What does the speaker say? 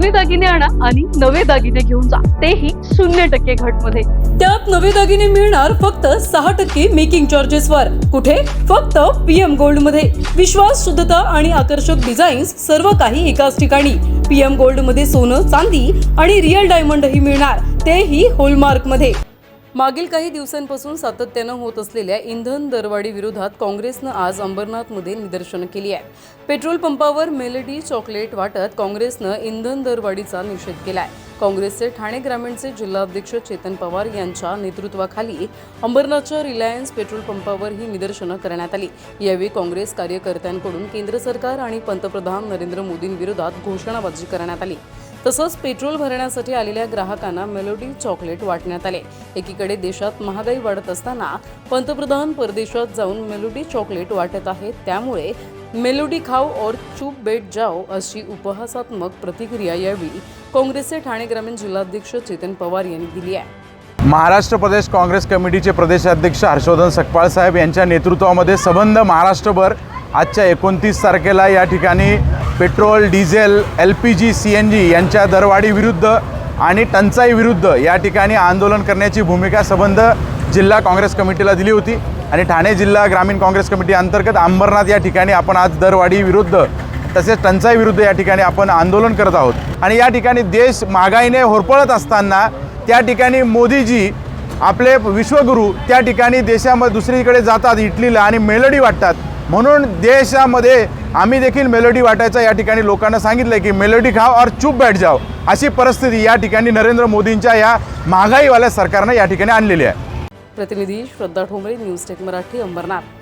जुने दागिने आणा आणि नवे दागिने घेऊन जा, तेही 0% घटमध्ये। त्यात नवे दागिने मिळणार फक्त 6% मेकिंग चार्जेस वर। कुठे? फक्त PM गोल्ड मध्ये। विश्वास, शुद्धता आणि आकर्षक डिझाईन्स सर्व काही एकाच ठिकाणी। PM गोल्ड मध्ये सोनं, चांदी आणि रिअल डायमंडही मिळणार, तेही हॉलमार्क मध्ये। मागील काही दिवसांपासून सातत्यानं होत असलेल्या इंधन दरवाढी विरोधात काँग्रेसनं आज अंबरनाथमध्ये निदर्शनं केली आहेत। पेट्रोल पंपावर मेलडी चॉकलेट वाटत काँग्रेसनं इंधन दरवाढीचा निषेध केलाय। काँग्रेसचे ठाणे ग्रामीणचे जिल्हाध्यक्ष चेतन पवार यांच्या नेतृत्वाखाली अंबरनाथच्या रिलायन्स पेट्रोल पंपावर ही निदर्शनं करण्यात आली। यावेळी काँग्रेस कार्यकर्त्यांकडून केंद्र सरकार आणि पंतप्रधान नरेंद्र मोदींविरोधात घोषणाबाजी करण्यात आली। तसंच पेट्रोल भरण्यासाठी आलेल्या ग्राहकांना मेलोडी चॉकलेट वाटण्यात आले। एकीकडे देशात महागाई वाढत असताना पंतप्रधान परदेशात जाऊन मेलोडी चॉकलेट वाटत आहेत, त्यामुळे मेलोडी खाओ और चुप बैठ जाओ अशी उपहासात्मक प्रतिक्रिया यावेळी काँग्रेसचे ठाणे ग्रामीण जिल्हाध्यक्ष चेतन पवार यांनी दिली आहे। महाराष्ट्र प्रदेश काँग्रेस कमिटीचे प्रदेशाध्यक्ष हर्षवर्धन सकपाळ साहेब यांच्या नेतृत्वामध्ये सबंध महाराष्ट्रभर आजच्या 29 तारखेला या ठिकाणी पेट्रोल, डिझेल, LPG, CNG यांच्या दरवाढी विरुद्ध आणि टंचाई विरुद्ध या ठिकाणी आंदोलन करण्याची भूमिका सबंध जिल्हा काँग्रेस कमिटीला दिली होती आणि ठाणे जिल्हा ग्रामीण काँग्रेस कमिटी अंतर्गत अंबरनाथ या ठिकाणी आपण आज दरवाढी विरुद्ध तसेच टंचाई विरुद्ध या ठिकाणी आपण आंदोलन करत आहोत। आणि या ठिकाणी देश महागाईने होरपळत असताना त्या ठिकाणी मोदीजी आपले विश्वगुरू त्या ठिकाणी देशामध्ये दुसरीकडे जातात, इटलीला, आणि मेलोडी वाटतात। म्हणून देशामध्ये आम्ही देखील मेलोडी वाटायचा या ठिकाणी लोकांना सांगितलं की मेलोडी खाओ और चुप बैठ जाओ अशी परिस्थिती या ठिकाणी नरेंद्र मोदींच्या या महागाईवाल्या सरकारनं या ठिकाणी आणलेली आहे। प्रतिनिधी श्रद्धा ठोंबरे, न्यूज टेक मराठी, अंबरनाथ।